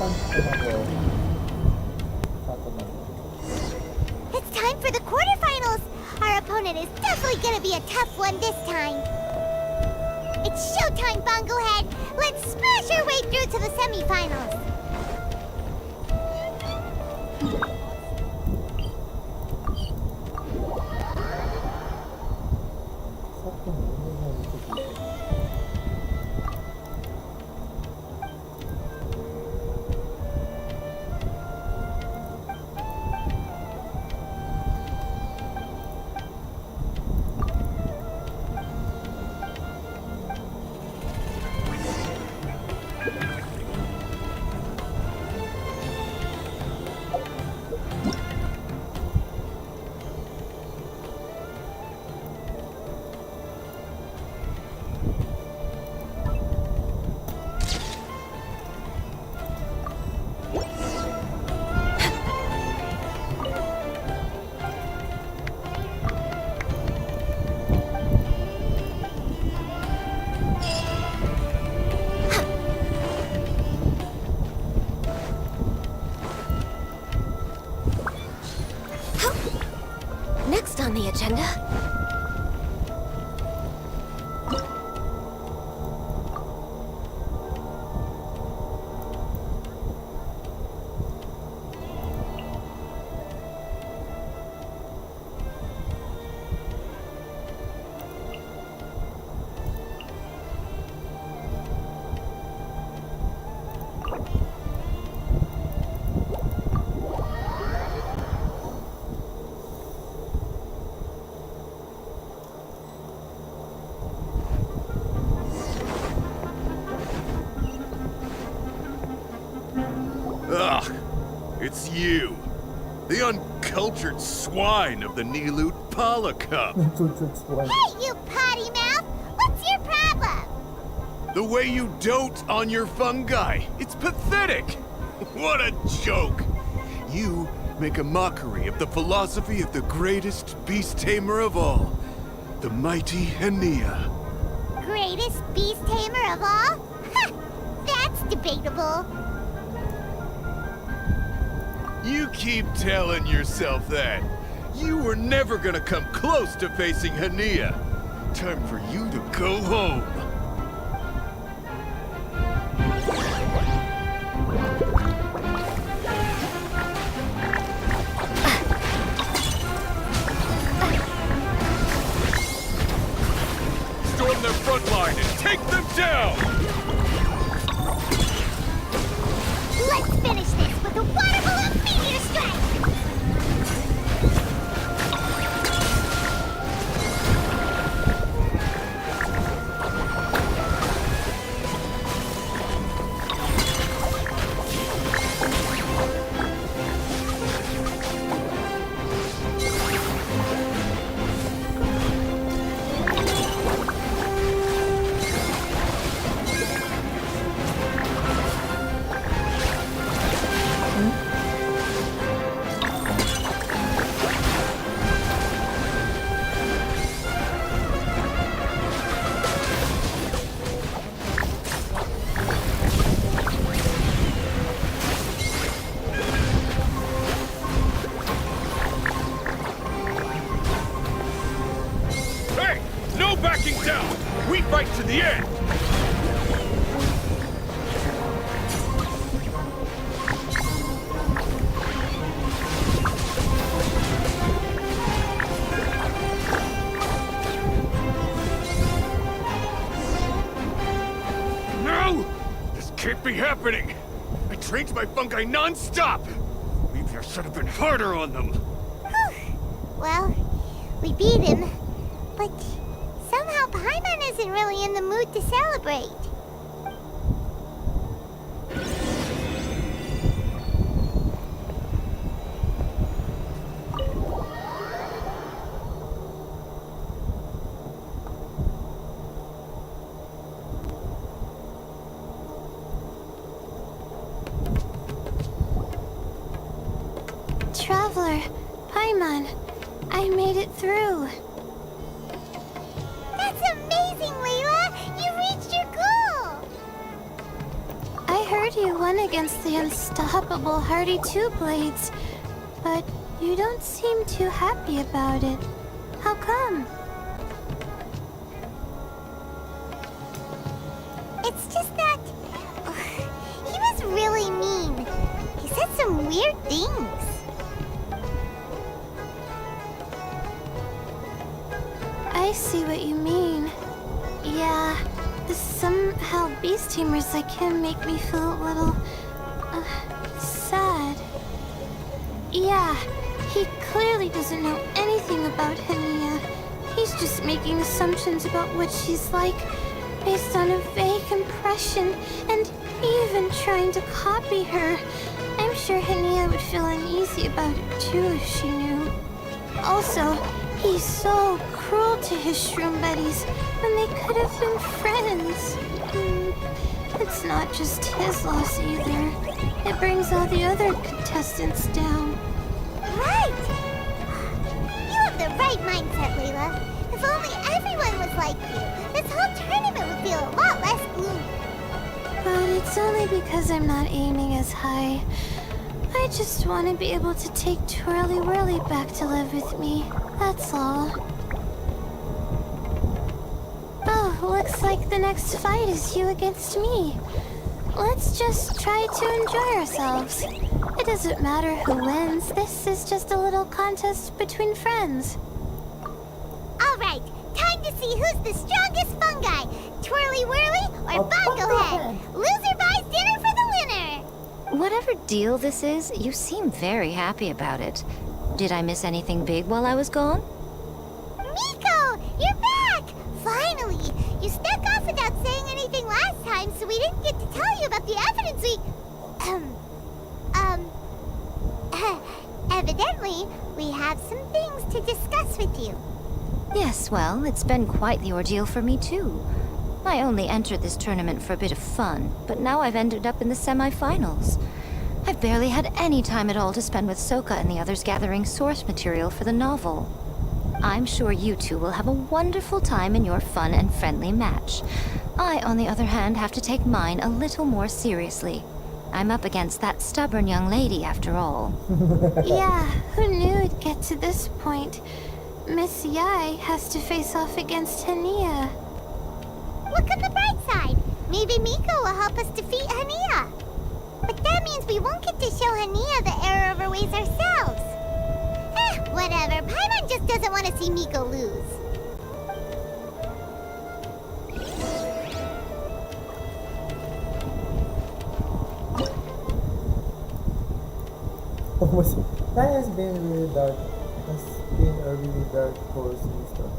It's time for the quarterfinals! Our opponent is definitely gonna be a tough one this time. It's showtime, Bunglehead! Let's smash our way through to the semifinals! Next on the agenda... Ugh, it's you. The uncultured swine of the Nilut Pala Cup. Hey, you potty mouth! What's your problem? The way you dote on your fungi. It's pathetic. What a joke. You make a mockery of the philosophy of the greatest beast tamer of all, the mighty Hania. Greatest beast tamer of all? Ha! That's debatable. You keep telling yourself that. You were never gonna come close to facing Hania. Time for you to go home. Storm their front line and take them down! Let's finish this with a water balloon meteor strike! Hey! No backing down! We fight to the end! No! This can't be happening! I trained my fungi non-stop! Maybe I should have been harder on them! Well, we beat him, but somehow Paimon isn't really in the mood to celebrate. Traveler, Paimon, I made it through. That's amazing, Layla! You reached your goal! won against the unstoppable Hardy Two Blades, but you don't seem too happy about it. How come? It's just that... he was really mean. He said some weird things. I see what you mean. Yeah, somehow beast tamers like him make me feel a little... sad. Yeah, he clearly doesn't know anything about Hania. He's just making assumptions about what she's like, based on a vague impression, and even trying to copy her. I'm sure Hania would feel uneasy about it too if she knew. Also, he's so cruel to his shroom buddies when they could have been friends. It's not just his loss either. It brings all the other contestants down. Right! You have the right mindset, Layla. If only everyone was like you, this whole tournament would feel a lot less gloomy. But it's only because I'm not aiming as high. I just want to be able to take Twirly Whirly back to live with me. That's all. Oh, looks like the next fight is you against me. Let's just try to enjoy ourselves. It doesn't matter who wins. This is just a little contest between friends. All right, time to see who's the strongest fungi. Twirly Whirly or Bongo Head. Loser buys dinner for the winner. Whatever deal this is, you seem very happy about it. Did I miss anything big while I was gone? Miko, you're back! Finally! You snuck off without saying anything last time, so we didn't get to tell you about the evidence we... Evidently, we have some things to discuss with you. Yes, well, it's been quite the ordeal for me too. I only entered this tournament for a bit of fun, but now I've ended up in the semi-finals. I've barely had any time at all to spend with Soka and the others gathering source material for the novel. I'm sure you two will have a wonderful time in your fun and friendly match. I, on the other hand, have to take mine a little more seriously. I'm up against that stubborn young lady, after all. Yeah, who knew it'd get to this point? Miss Yai has to face off against Hania. Look on the bright side. Maybe Miko will help us defeat Hania. But that means we won't get to show Hania the error of her ways ourselves. Whatever. Paimon just doesn't want to see Miko lose. That has been really dark. Has been a really dark course and stuff.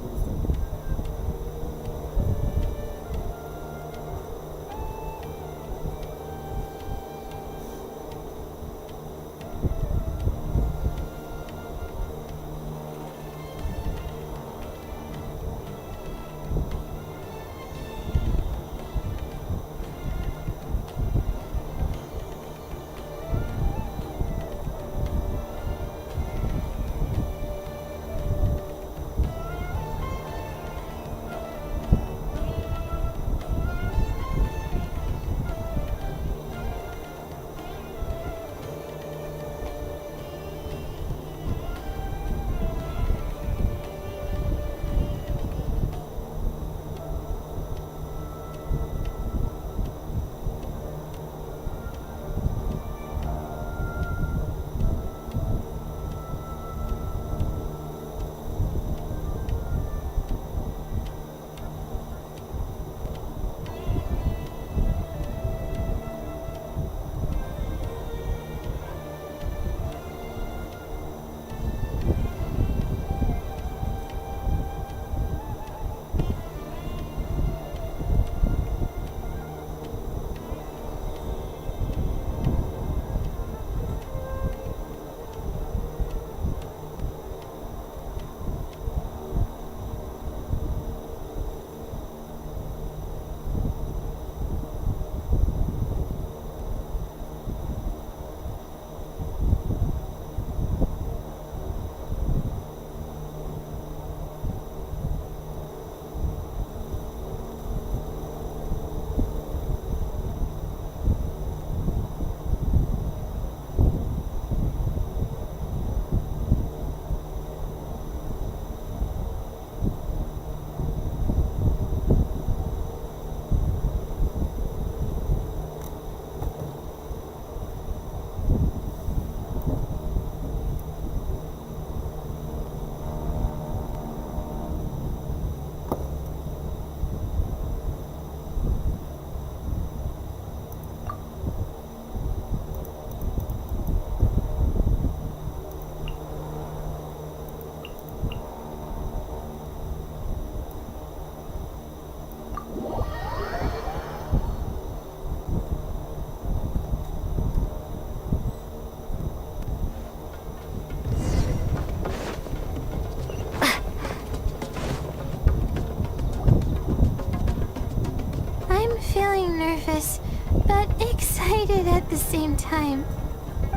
nervous, but excited at the same time.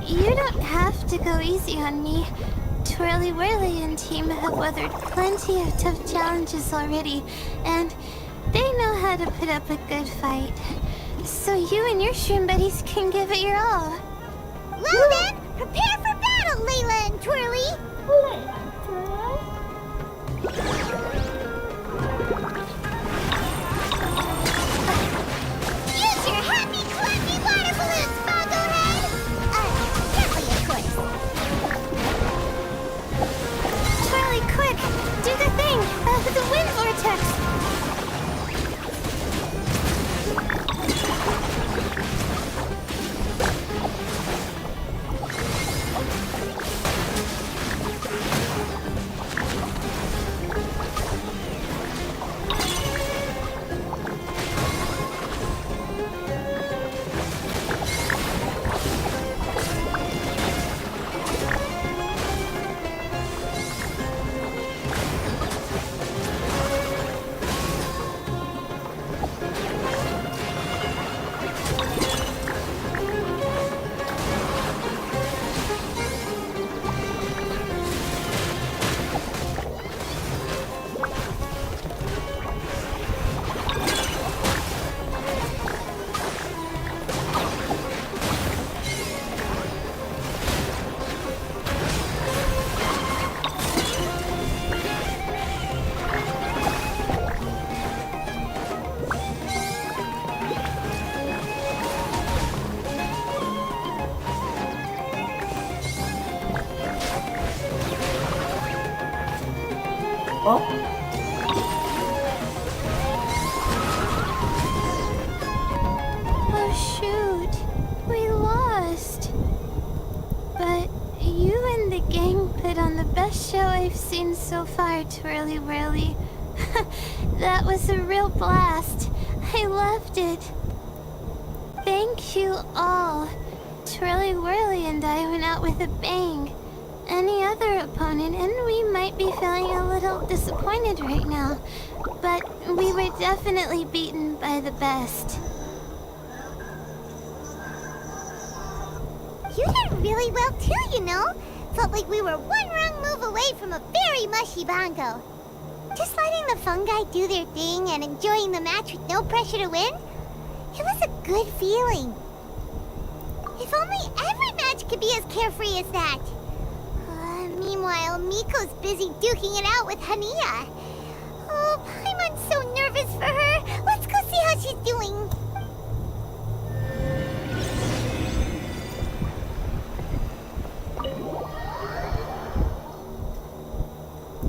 You don't have to go easy on me. Twirly Whirly and team have weathered plenty of tough challenges already, and they know how to put up a good fight. So you and your shroom buddies can give it your all. Well then, prepare for battle, Layla and Twirly! Use your happy, clappy water balloons, Boglehead! Gently, of course. Twirly, quick! Do the thing! The wind vortex! Oh, Oh shoot, we lost. But you and the gang put on the best show I've seen so far, Twirly Whirly. That was a real blast. I loved it. Thank you all. Twirly Whirly and I went out with a bang. Any other opponent, and we might be feeling a little disappointed right now, but we were definitely beaten by the best. You did really well too, you know. Felt like we were one wrong move away from a very mushy bongo. Just letting the fungi do their thing and enjoying the match with no pressure to win, it was a good feeling. If only every match could be as carefree as that. Meanwhile, Miko's busy duking it out with Hania. Oh, Paimon's so nervous for her. Let's go see how she's doing.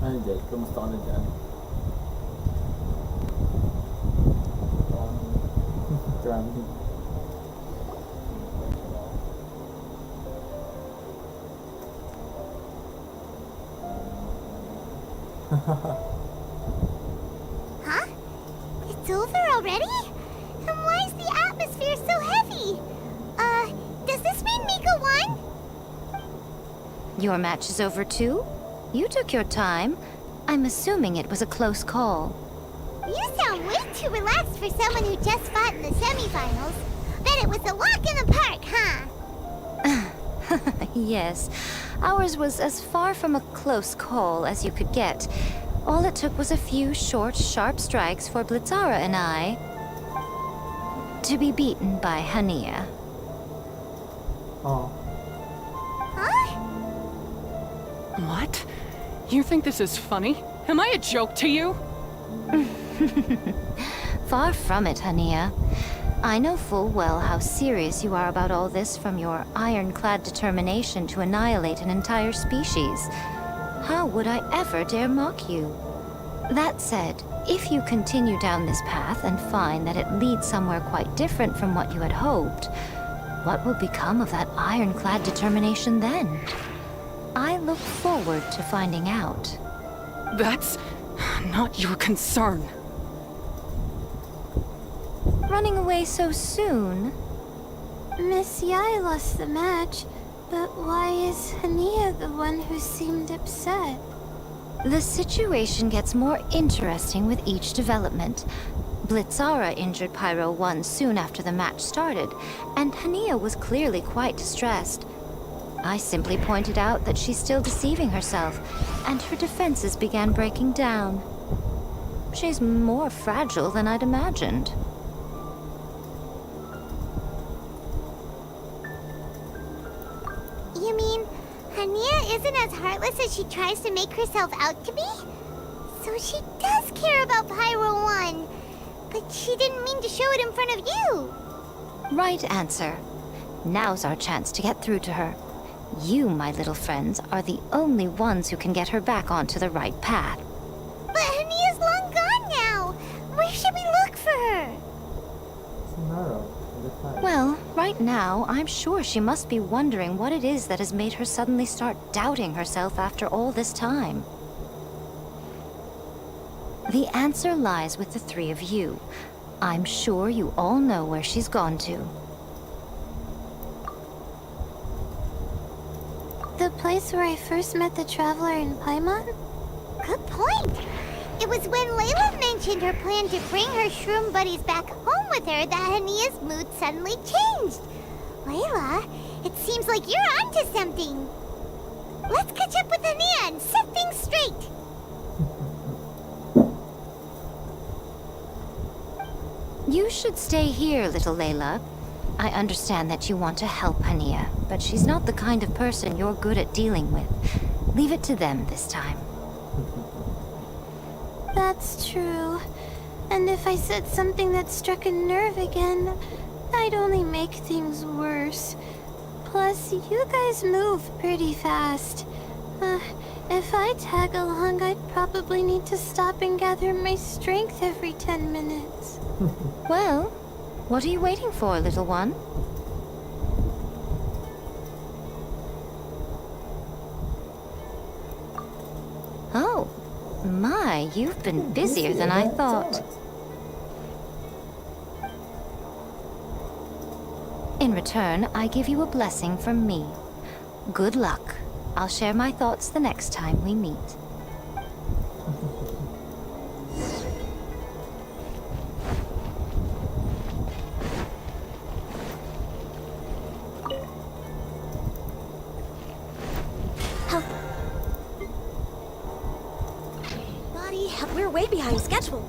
Hi Jay, kamusta ka na dyan? Drowning. Huh? It's over already? And why is the atmosphere so heavy? Does this mean Miko won? Your match is over too? You took your time. I'm assuming it was a close call. You sound way too relaxed for someone who just fought in the semifinals. Bet it was a walk in the park, huh? Yes, ours was as far from a close call as you could get. All it took was a few short, sharp strikes for Blitzara and I to be beaten by Hania. Oh. Huh? What? You think this is funny? Am I a joke to you? Far from it, Hania. I know full well how serious you are about all this, from your ironclad determination to annihilate an entire species. How would I ever dare mock you? That said, if you continue down this path and find that it leads somewhere quite different from what you had hoped, what will become of that ironclad determination then? I look forward to finding out. That's not your concern. Running away so soon? Miss Yai lost the match, but why is Hania the one who seemed upset? The situation gets more interesting with each development. Blitzara injured Pyro 1 soon after the match started, and Hania was clearly quite distressed. I simply pointed out that she's still deceiving herself, and her defenses began breaking down. She's more fragile than I'd imagined. You mean Hania isn't as heartless as she tries to make herself out to be? So she does care about Pyro 1, but she didn't mean to show it in front of you. Right answer. Now's our chance to get through to her. You, my little friends, are the only ones who can get her back onto the right path. But Hania's long gone now. Where should we look for her? Tomorrow, in the time. Well, right now, I'm sure she must be wondering what it is that has made her suddenly start doubting herself after all this time. The answer lies with the three of you. I'm sure you all know where she's gone to. The place where I first met the traveler in Paimon? Good point. It was when Layla mentioned her plan to bring her shroom buddies back home with her that Hania's mood suddenly changed. Layla, it seems like you're onto something. Let's catch up with Hania and set things straight. You should stay here, little Layla. I understand that you want to help Hania, but she's not the kind of person you're good at dealing with. Leave it to them this time. That's true. And if I said something that struck a nerve again, I'd only make things worse. Plus, you guys move pretty fast. If I tag along, I'd probably need to stop and gather my strength every 10 minutes. Well, what are you waiting for, little one? Oh, my, you've been busier than I thought. In return, I give you a blessing from me. Good luck. I'll share my thoughts the next time we meet. Buddy, we're way behind schedule.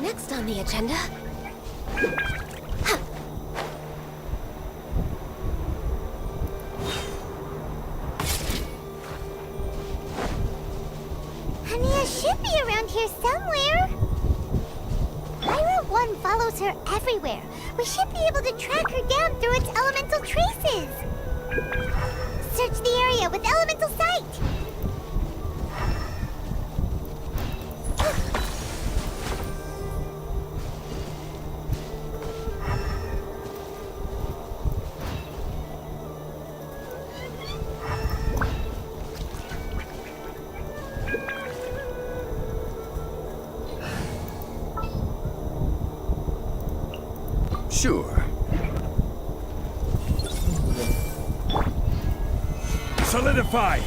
Next on the agenda. Hania should be around here somewhere. Pyro 1 follows her everywhere. We should be able to track her down through its elemental traces. Search the area with elemental sight. Sure. Solidify!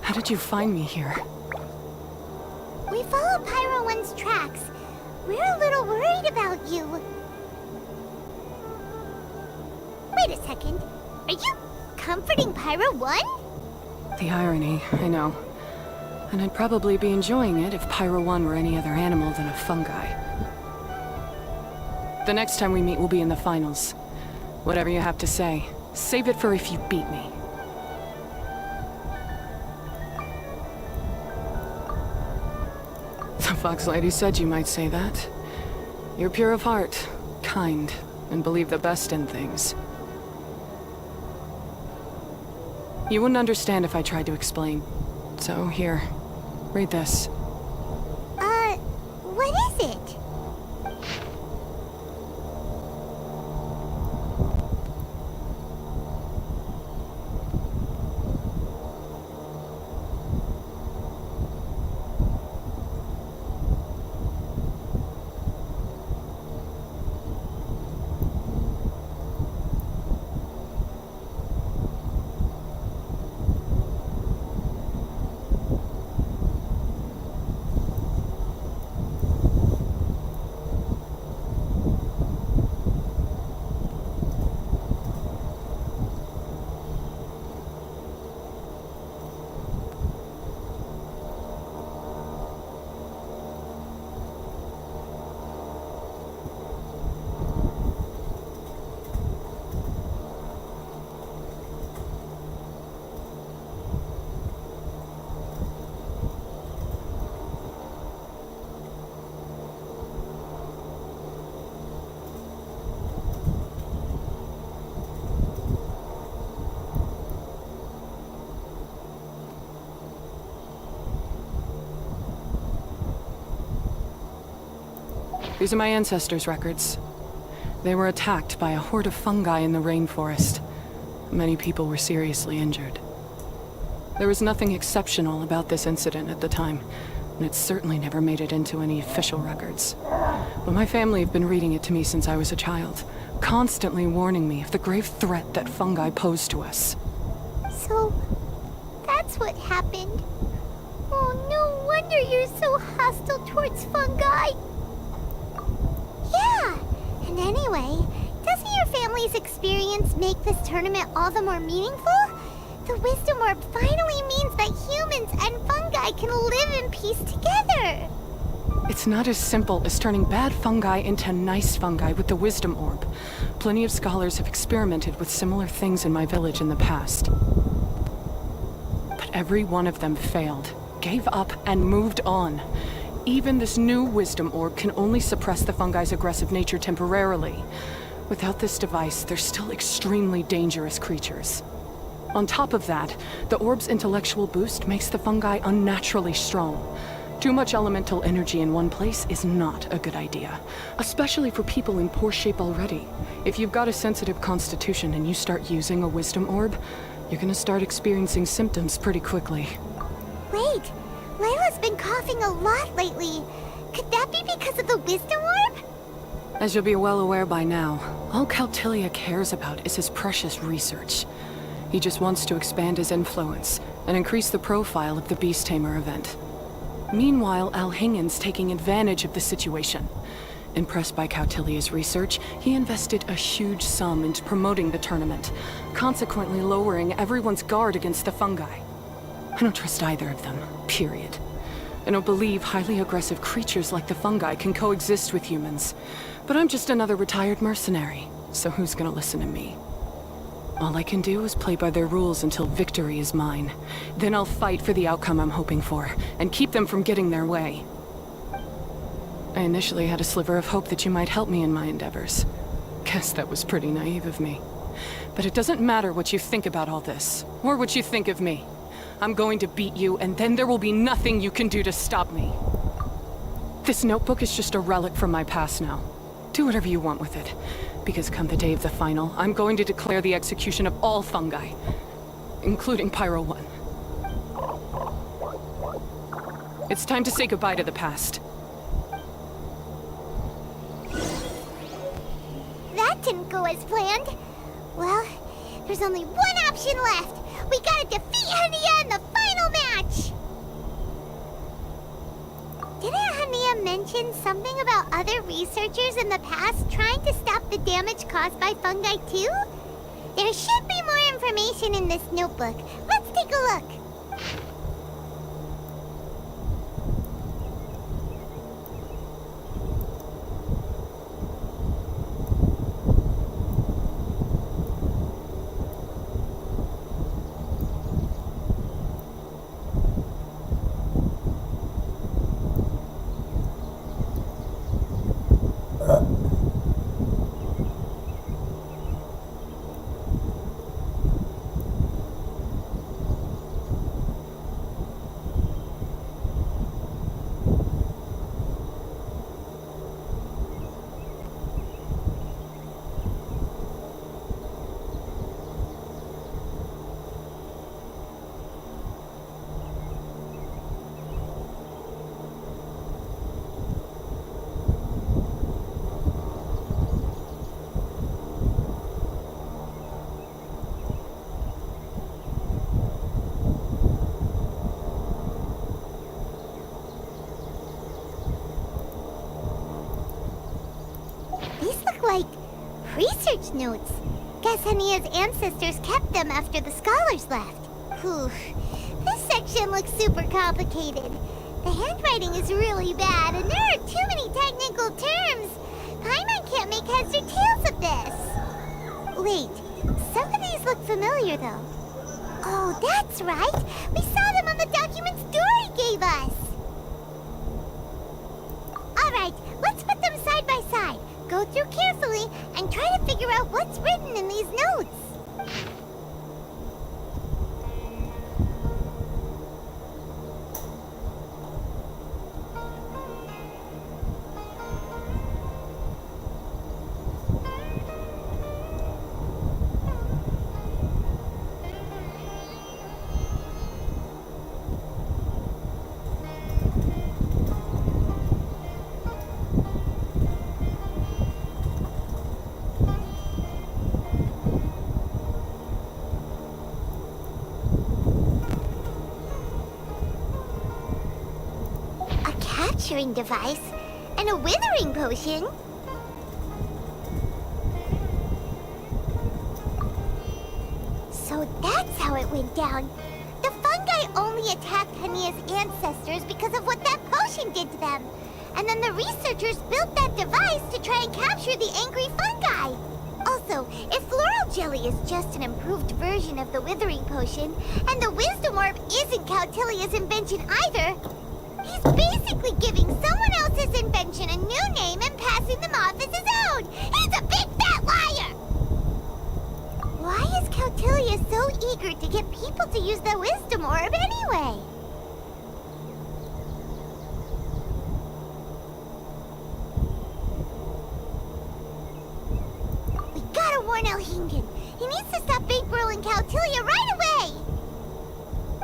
How did you find me here? We follow Pyro 1's tracks. We're a little worried about you. Wait a second. Are you comforting Pyro 1? The irony, I know. And I'd probably be enjoying it if Pyro 1 were any other animal than a fungi. The next time we meet will be in the finals. Whatever you have to say, save it for if you beat me. The Fox Lady said you might say that. You're pure of heart, kind, and believe the best in things. You wouldn't understand if I tried to explain. So here, read this. What is it? These are my ancestors' records. They were attacked by a horde of fungi in the rainforest. Many people were seriously injured. There was nothing exceptional about this incident at the time, and it certainly never made it into any official records. But my family have been reading it to me since I was a child, constantly warning me of the grave threat that fungi pose to us. So, that's what happened. Oh, no wonder you're so hostile towards fungi. Yeah, and anyway, doesn't your family's experience make this tournament all the more meaningful? The Wisdom Orb finally means that humans and fungi can live in peace together. It's not as simple as turning bad fungi into nice fungi with the Wisdom Orb. Plenty of scholars have experimented with similar things in my village in the past. But every one of them failed, gave up, and moved on. Even this new Wisdom Orb can only suppress the fungi's aggressive nature temporarily. Without this device, they're still extremely dangerous creatures. On top of that, the orb's intellectual boost makes the fungi unnaturally strong. Too much elemental energy in one place is not a good idea, especially for people in poor shape already. If you've got a sensitive constitution and you start using a Wisdom Orb, you're gonna start experiencing symptoms pretty quickly. Wait, Layla's been coughing a lot lately. Could that be because of the Wisdom Orb? As you'll be well aware by now, all Caltilia cares about is his precious research. He just wants to expand his influence and increase the profile of the Beast Tamer event. Meanwhile, Alhingen's taking advantage of the situation. Impressed by Cautilia's research, he invested a huge sum into promoting the tournament, consequently lowering everyone's guard against the fungi. I don't trust either of them, period. I don't believe highly aggressive creatures like the fungi can coexist with humans. But I'm just another retired mercenary, so who's gonna listen to me? All I can do is play by their rules until victory is mine. Then I'll fight for the outcome I'm hoping for, and keep them from getting their way. I initially had a sliver of hope that you might help me in my endeavors. Guess that was pretty naive of me. But it doesn't matter what you think about all this, or what you think of me. I'm going to beat you, and then there will be nothing you can do to stop me. This notebook is just a relic from my past now. Do whatever you want with it. Because come the day of the final, I'm going to declare the execution of all fungi. Including Pyro 1. It's time to say goodbye to the past. That didn't go as planned. Well, there's only one option left. We gotta defeat Hania in the final match! Didn't Hania mention something about other researchers in the past trying to stop the damage caused by fungi too? There should be more information in this notebook. Let's take a look. These look like research notes. Guess Hania's ancestors kept them after the scholars left. Whew. This section looks super complicated. The handwriting is really bad, and there are too many technical terms. Paimon can't make heads or tails of this. Wait, some of these look familiar though. Oh, that's right. We saw them on the documents Dory gave us. All right, let's put them side by side. Go through carefully and try to figure out what's written in these notes. Capturing device and a withering potion. So that's how it went down. The fungi only attacked Hania's ancestors because of what that potion did to them. And then the researchers built that device to try and capture the angry fungi. Also, if floral jelly is just an improved version of the withering potion, and the wisdom orb isn't Cautilia's invention either, he's basically giving someone else's invention a new name and passing them off as his own! He's a big fat liar! Why is Cautilia so eager to get people to use the wisdom orb anyway? We gotta warn Elhingen. He needs to stop bankrolling Cautilia right away!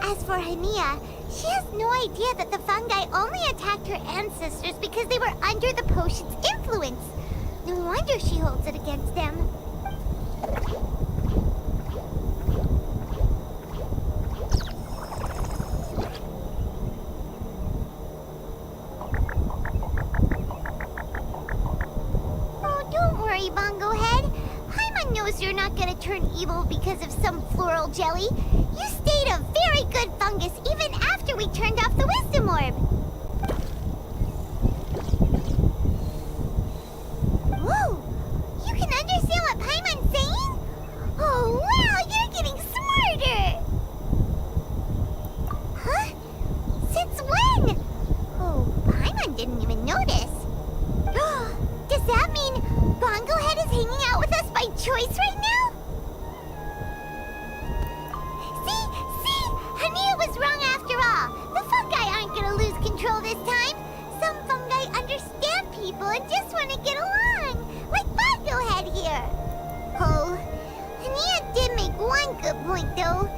As for Hania, she has no idea that the fungi only attacked her ancestors because they were under the potion's influence. No wonder she holds it against them. Oh, don't worry, Bongo Head. Paimon knows you're not gonna turn evil because of some floral jelly. You stayed a very good fungus even after we turned off the wisdom orb. Whoa! You can understand what Paimon's saying? Oh, wow, you're getting smarter! Huh? Since when? Oh, Paimon didn't even notice. Does that mean Bongo Head is hanging out with us by choice right now? See? Hania was everyone just want to get along, like Bongo Head here. Oh, Hania did make one good point, though.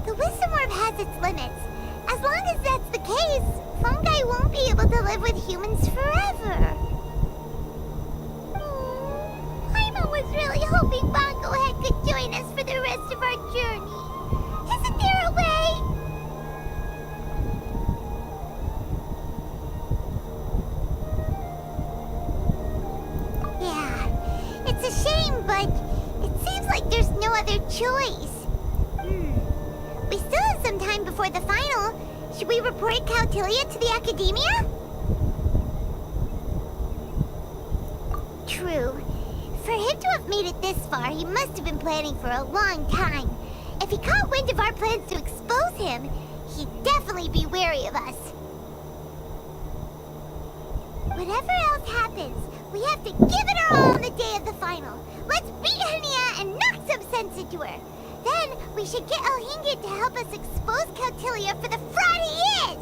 The Wisdom Orb has its limits. As long as that's the case, fungi won't be able to live with humans forever. Paimon was really hoping Bongo Head could join us for the rest of our journey. Isn't there a way? Yeah, it's a shame, but it seems like there's no other choice. We still have some time before the final. Should we report Cautilia to the Academia? True. For him to have made it this far, he must have been planning for a long time. If he caught wind of our plans to expose him, he'd definitely be wary of us. Whatever else happens, we have to give it our all on the day of the final. Let's beat Hania and knock some sense into her. Then we should get El Hingit to help us expose Cautilia for the fraud he is!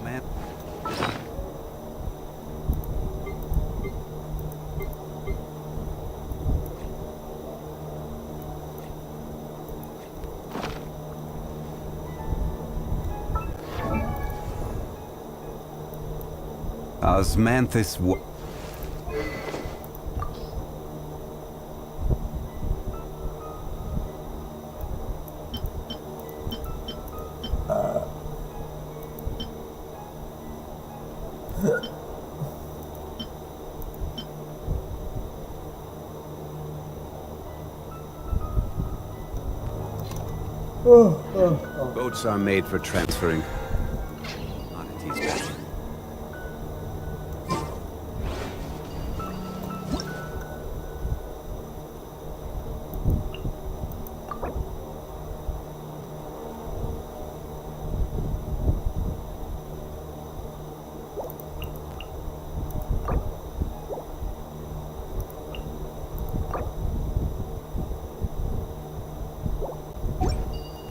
Man. Osmanthus Boats are made for transferring